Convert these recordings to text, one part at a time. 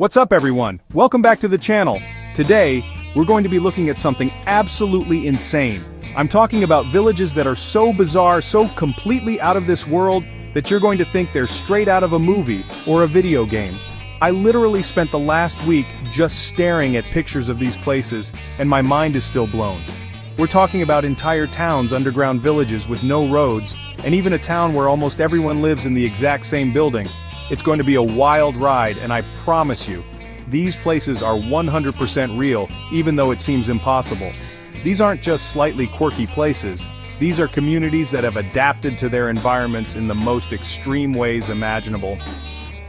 What's up everyone? Welcome back to the channel. Today, we're going to be looking at something absolutely insane. I'm talking about villages that are so bizarre, so completely out of this world, that you're going to think they're straight out of a movie or a video game. I literally spent the last week just staring at pictures of these places, and my mind is still blown. We're talking about entire towns, underground villages with no roads, and even a town where almost everyone lives in the exact same building. It's going to be a wild ride, and I promise you, these places are 100% real, even though it seems impossible. These aren't just slightly quirky places. These are communities that have adapted to their environments in the most extreme ways imaginable.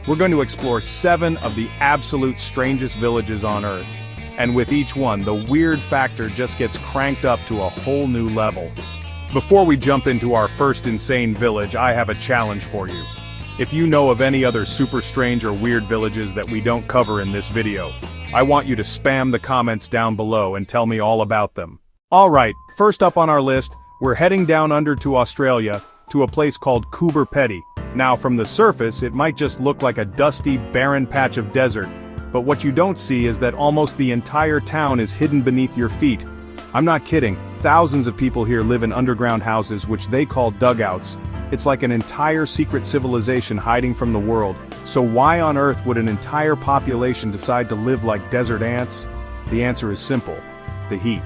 We're going to explore 7 of the absolute strangest villages on Earth. And with each one, the weird factor just gets cranked up to a whole new level. Before we jump into our first insane village, I have a challenge for you. If you know of any other super strange or weird villages that we don't cover in this video, I want you to spam the comments down below and tell me all about them. Alright, first up on our list, we're heading down under to Australia, to a place called Coober Pedy. Now from the surface, it might just look like a dusty, barren patch of desert, but what you don't see is that almost the entire town is hidden beneath your feet. I'm not kidding, thousands of people here live in underground houses which they call dugouts. It's like an entire secret civilization hiding from the world. So why on earth would an entire population decide to live like desert ants? The answer is simple: the heat.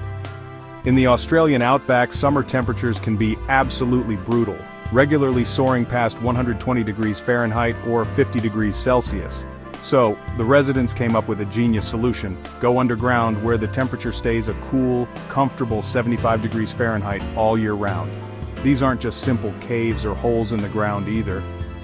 In the Australian outback, summer temperatures can be absolutely brutal, regularly soaring past 120 degrees Fahrenheit or 50 degrees Celsius. So, the residents came up with a genius solution: go underground where the temperature stays a cool, comfortable 75 degrees Fahrenheit all year round. These aren't just simple caves or holes in the ground either.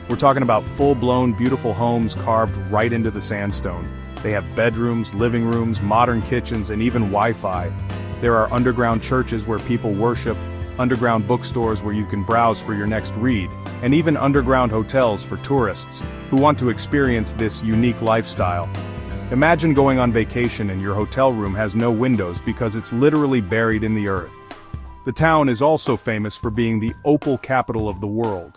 We're talking about full-blown beautiful homes carved right into the sandstone. They have bedrooms, living rooms, modern kitchens, and even Wi-Fi. There are underground churches where people worship, underground bookstores where you can browse for your next read, and even underground hotels for tourists who want to experience this unique lifestyle. Imagine going on vacation and your hotel room has no windows because it's literally buried in the earth. The town is also famous for being the opal capital of the world.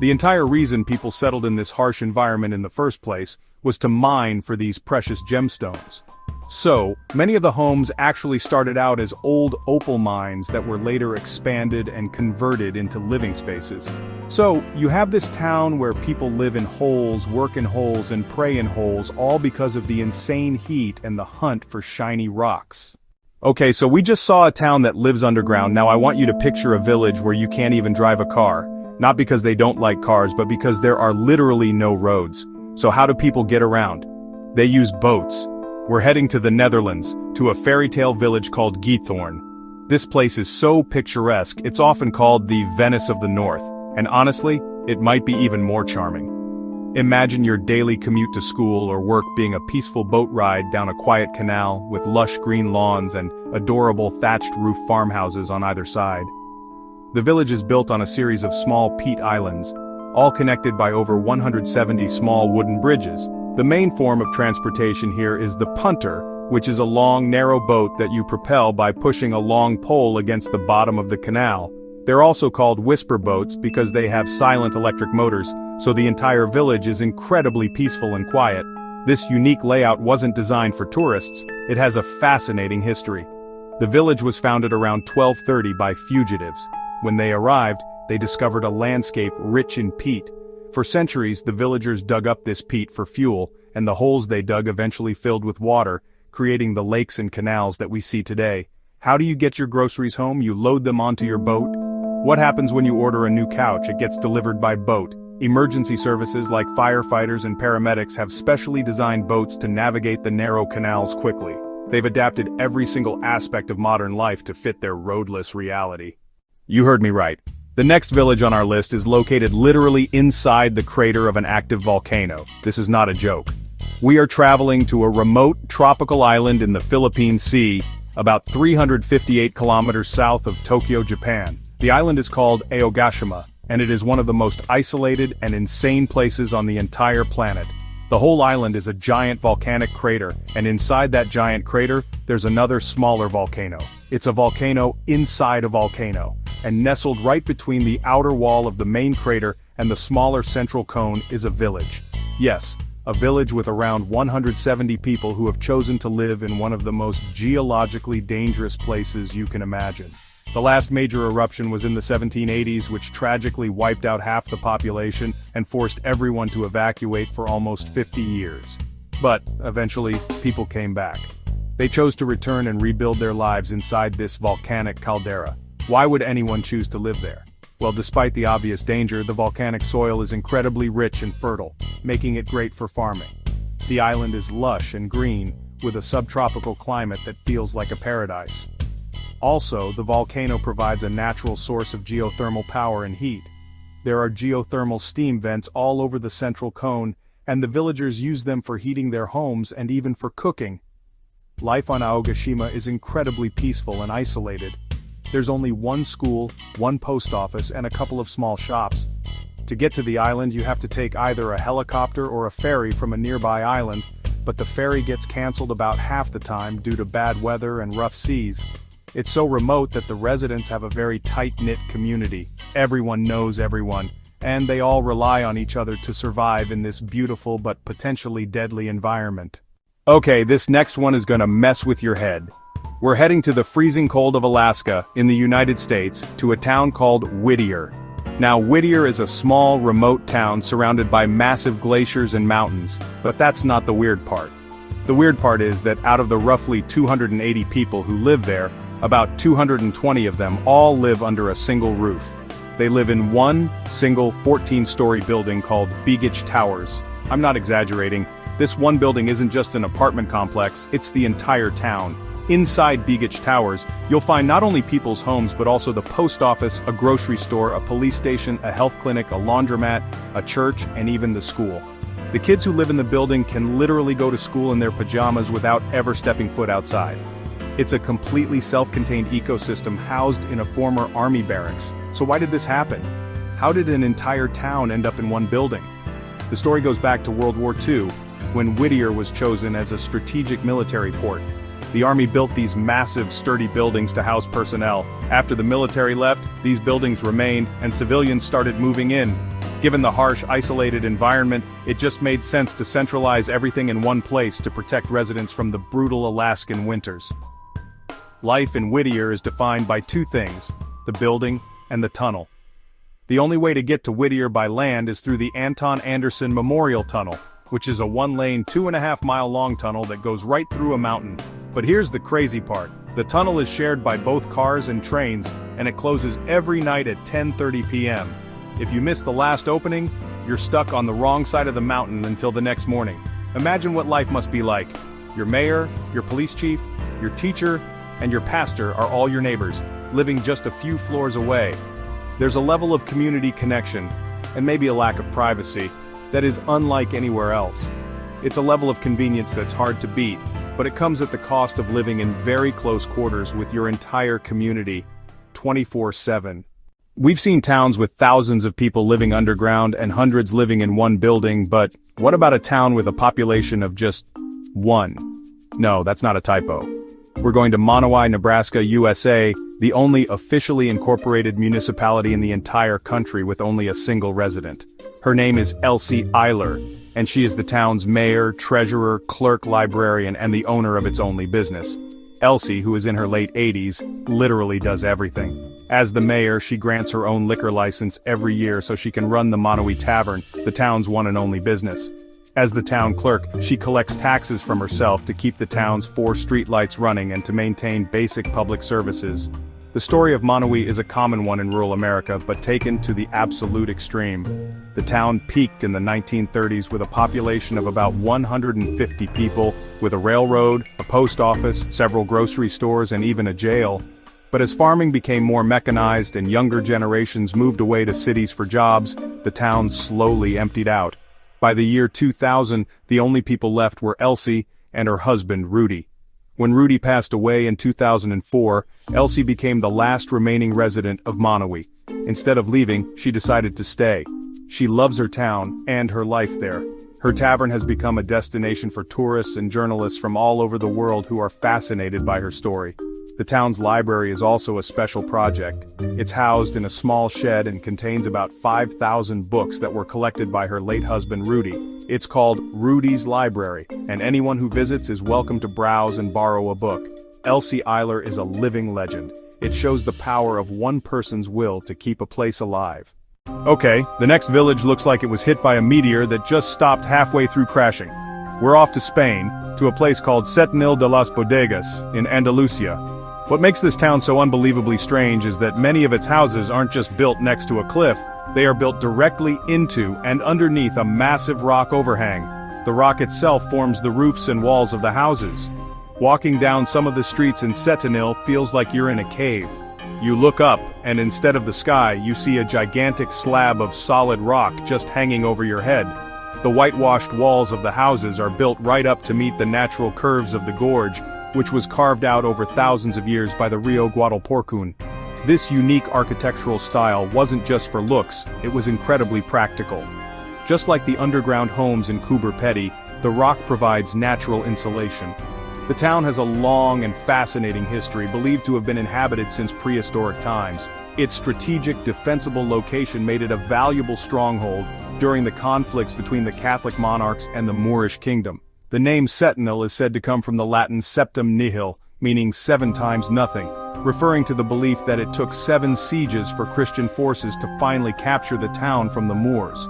The entire reason people settled in this harsh environment in the first place was to mine for these precious gemstones. So, many of the homes actually started out as old opal mines that were later expanded and converted into living spaces. So, you have this town where people live in holes, work in holes, and pray in holes, all because of the insane heat and the hunt for shiny rocks. Okay, so we just saw a town that lives underground. Now I want you to picture a village where you can't even drive a car. Not because they don't like cars, but because there are literally no roads. So how do people get around? They use boats. We're heading to the Netherlands, to a fairy tale village called Giethoorn. This place is so picturesque, it's often called the Venice of the North, and honestly, it might be even more charming. Imagine your daily commute to school or work being a peaceful boat ride down a quiet canal with lush green lawns and adorable thatched roof farmhouses on either side. The village is built on a series of small peat islands, all connected by over 170 small wooden bridges. The main form of transportation here is the punter, which is a long, narrow boat that you propel by pushing a long pole against the bottom of the canal. They're also called whisper boats because they have silent electric motors, so the entire village is incredibly peaceful and quiet. This unique layout wasn't designed for tourists. It has a fascinating history. The village was founded around 1230 by fugitives. When they arrived, they discovered a landscape rich in peat. For centuries, the villagers dug up this peat for fuel, and the holes they dug eventually filled with water, creating the lakes and canals that we see today. How do you get your groceries home? You load them onto your boat. What happens when you order a new couch? It gets delivered by boat. Emergency services like firefighters and paramedics have specially designed boats to navigate the narrow canals quickly. They've adapted every single aspect of modern life to fit their roadless reality. You heard me right. The next village on our list is located literally inside the crater of an active volcano. This is not a joke. We are traveling to a remote tropical island in the Philippine Sea, about 358 kilometers south of Tokyo, Japan. The island is called Aogashima, and it is one of the most isolated and insane places on the entire planet. The whole island is a giant volcanic crater, and inside that giant crater, there's another smaller volcano. It's a volcano inside a volcano, and nestled right between the outer wall of the main crater and the smaller central cone is a village. Yes, a village with around 170 people who have chosen to live in one of the most geologically dangerous places you can imagine. The last major eruption was in the 1780s, which tragically wiped out half the population and forced everyone to evacuate for almost 50 years. But, eventually, people came back. They chose to return and rebuild their lives inside this volcanic caldera. Why would anyone choose to live there? Well, despite the obvious danger, the volcanic soil is incredibly rich and fertile, making it great for farming. The island is lush and green, with a subtropical climate that feels like a paradise. Also, the volcano provides a natural source of geothermal power and heat. There are geothermal steam vents all over the central cone, and the villagers use them for heating their homes and even for cooking. Life on Aogashima is incredibly peaceful and isolated. There's only one school, one post office, and a couple of small shops. To get to the island, you have to take either a helicopter or a ferry from a nearby island, but the ferry gets cancelled about half the time due to bad weather and rough seas. It's so remote that the residents have a very tight-knit community. Everyone knows everyone, and they all rely on each other to survive in this beautiful but potentially deadly environment. Okay, this next one is gonna mess with your head. We're heading to the freezing cold of Alaska, in the United States, to a town called Whittier. Now, Whittier is a small, remote town surrounded by massive glaciers and mountains, but that's not the weird part. The weird part is that out of the roughly 280 people who live there, about 220 of them all live under a single roof. They live in one single 14-story building called Bodegas Towers. I'm not exaggerating. This one building isn't just an apartment complex, it's the entire town. Inside Bodegas Towers, you'll find not only people's homes but also the post office, a grocery store, a police station, a health clinic, a laundromat, a church, and even the school. The kids who live in the building can literally go to school in their pajamas without ever stepping foot outside. It's a completely self-contained ecosystem housed in a former army barracks. So why did this happen? How did an entire town end up in one building? The story goes back to World War II, when Whittier was chosen as a strategic military port. The army built these massive, sturdy buildings to house personnel. After the military left, these buildings remained, and civilians started moving in. Given the harsh, isolated environment, it just made sense to centralize everything in one place to protect residents from the brutal Alaskan winters. Life in Whittier is defined by two things: the building and the tunnel. The only way to get to Whittier by land is through the Anton Anderson Memorial Tunnel, which is a one-lane, 2.5-mile-long tunnel that goes right through a mountain. But here's the crazy part. The tunnel is shared by both cars and trains, and it closes every night at 10:30 p.m. If you miss the last opening, you're stuck on the wrong side of the mountain until the next morning. Imagine what life must be like. Your mayor, your police chief, your teacher, and your pastor are all your neighbors, living just a few floors away. There's a level of community connection, and maybe a lack of privacy, that is unlike anywhere else. It's a level of convenience that's hard to beat, but it comes at the cost of living in very close quarters with your entire community, 24/7. We've seen towns with thousands of people living underground and hundreds living in one building, but what about a town with a population of just one? No, that's not a typo. We're going to Monowi, Nebraska, USA, the only officially incorporated municipality in the entire country with only a single resident. Her name is Elsie Eiler, and she is the town's mayor, treasurer, clerk, librarian, and the owner of its only business. Elsie, who is in her late 80s, literally does everything. As the mayor, she grants her own liquor license every year so she can run the Monowi Tavern, the town's one and only business. As the town clerk, she collects taxes from herself to keep the town's 4 streetlights running and to maintain basic public services. The story of Monowi is a common one in rural America, but taken to the absolute extreme. The town peaked in the 1930s with a population of about 150 people, with a railroad, a post office, several grocery stores, and even a jail. But as farming became more mechanized and younger generations moved away to cities for jobs, the town slowly emptied out. By the year 2000, the only people left were Elsie and her husband, Rudy. When Rudy passed away in 2004, Elsie became the last remaining resident of Monowi. Instead of leaving, she decided to stay. She loves her town and her life there. Her tavern has become a destination for tourists and journalists from all over the world who are fascinated by her story. The town's library is also a special project. It's housed in a small shed and contains about 5,000 books that were collected by her late husband Rudy. It's called Rudy's Library, and anyone who visits is welcome to browse and borrow a book. Elsie Eiler is a living legend. It shows the power of one person's will to keep a place alive. Okay, the next village looks like it was hit by a meteor that just stopped halfway through crashing. We're off to Spain, to a place called Setenil de las Bodegas, in Andalusia. What makes this town so unbelievably strange is that many of its houses aren't just built next to a cliff, they are built directly into and underneath a massive rock overhang. The rock itself forms the roofs and walls of the houses. Walking down some of the streets in Setenil feels like you're in a cave. You look up, and instead of the sky, you see a gigantic slab of solid rock just hanging over your head. The whitewashed walls of the houses are built right up to meet the natural curves of the gorge, which was carved out over thousands of years by the Rio Guadalporcún. This unique architectural style wasn't just for looks, it was incredibly practical. Just like the underground homes in Coober, Pedy, the rock provides natural insulation. The town has a long and fascinating history believed to have been inhabited since prehistoric times. Its strategic, defensible location made it a valuable stronghold during the conflicts between the Catholic monarchs and the Moorish kingdom. The name Setenil is said to come from the Latin septem nihil, meaning 7 times nothing, referring to the belief that it took 7 sieges for Christian forces to finally capture the town from the Moors.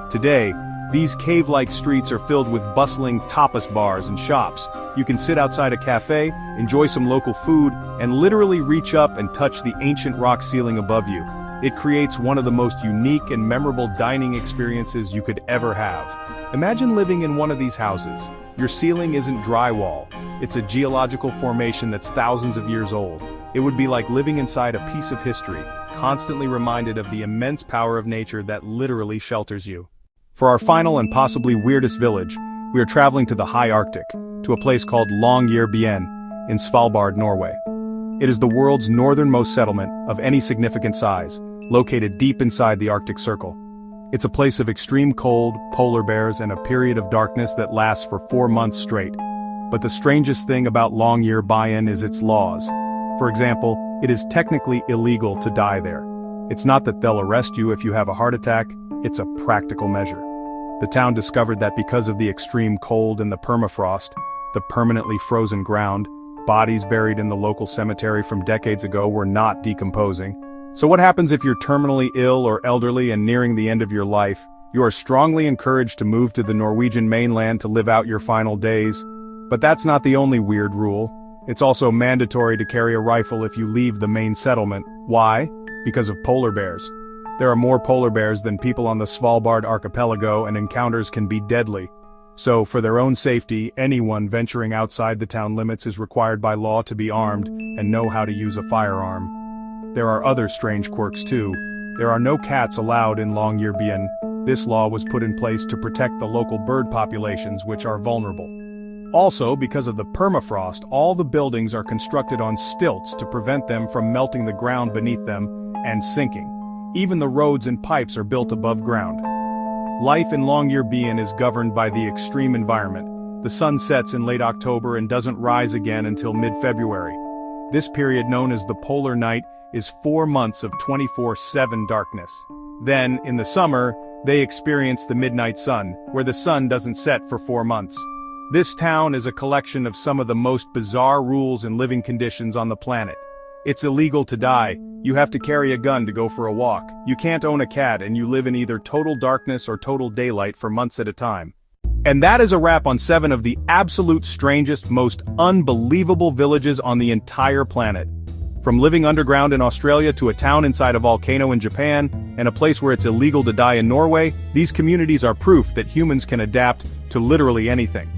Today, these cave-like streets are filled with bustling tapas bars and shops. You can sit outside a cafe, enjoy some local food, and literally reach up and touch the ancient rock ceiling above you. It creates one of the most unique and memorable dining experiences you could ever have. Imagine living in one of these houses. Your ceiling isn't drywall. It's a geological formation that's thousands of years old. It would be like living inside a piece of history, constantly reminded of the immense power of nature that literally shelters you. For our final and possibly weirdest village, we are traveling to the high Arctic, to a place called Longyearbyen, in Svalbard, Norway. It is the world's northernmost settlement of any significant size, located deep inside the Arctic Circle. It's a place of extreme cold, polar bears, and a period of darkness that lasts for 4 months straight. But the strangest thing about Longyearbyen is its laws. For example, it is technically illegal to die there. It's not that they'll arrest you if you have a heart attack, it's a practical measure. The town discovered that because of the extreme cold and the permafrost, the permanently frozen ground, bodies buried in the local cemetery from decades ago were not decomposing. So what happens if you're terminally ill or elderly and nearing the end of your life? You are strongly encouraged to move to the Norwegian mainland to live out your final days. But that's not the only weird rule. It's also mandatory to carry a rifle if you leave the main settlement. Why? Because of polar bears. There are more polar bears than people on the Svalbard archipelago, and encounters can be deadly. So, for their own safety, anyone venturing outside the town limits is required by law to be armed and know how to use a firearm. There are other strange quirks too. There are no cats allowed in Longyearbyen. This law was put in place to protect the local bird populations, which are vulnerable. Also, because of the permafrost, all the buildings are constructed on stilts to prevent them from melting the ground beneath them and sinking. Even the roads and pipes are built above ground. Life in Longyearbyen is governed by the extreme environment. The sun sets in late October and doesn't rise again until mid-February. This period, known as the polar night, is 4 months of 24/7 darkness. Then, in the summer, they experience the midnight sun, where the sun doesn't set for 4 months. This town is a collection of some of the most bizarre rules and living conditions on the planet. It's illegal to die. You have to carry a gun to go for a walk. You can't own a cat, and you live in either total darkness or total daylight for months at a time. And that is a wrap on 7 of the absolute strangest, most unbelievable villages on the entire planet. From living underground in Australia to a town inside a volcano in Japan, and a place where it's illegal to die in Norway, these communities are proof that humans can adapt to literally anything.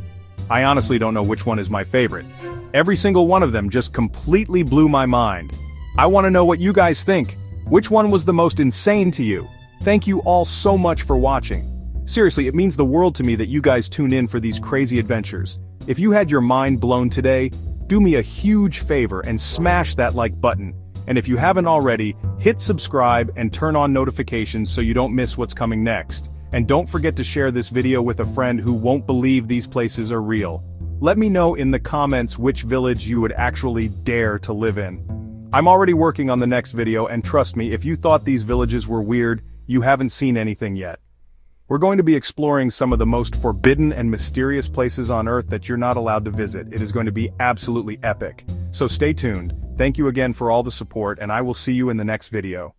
I honestly don't know which one is my favorite. Every single one of them just completely blew my mind. I want to know what you guys think. Which one was the most insane to you? Thank you all so much for watching. Seriously, it means the world to me that you guys tune in for these crazy adventures. If you had your mind blown today, do me a huge favor and smash that like button. And if you haven't already, hit subscribe and turn on notifications so you don't miss what's coming next. And don't forget to share this video with a friend who won't believe these places are real. Let me know in the comments which village you would actually dare to live in. I'm already working on the next video, and trust me, if you thought these villages were weird, you haven't seen anything yet. We're going to be exploring some of the most forbidden and mysterious places on Earth that you're not allowed to visit. It is going to be absolutely epic. So stay tuned. Thank you again for all the support, and I will see you in the next video.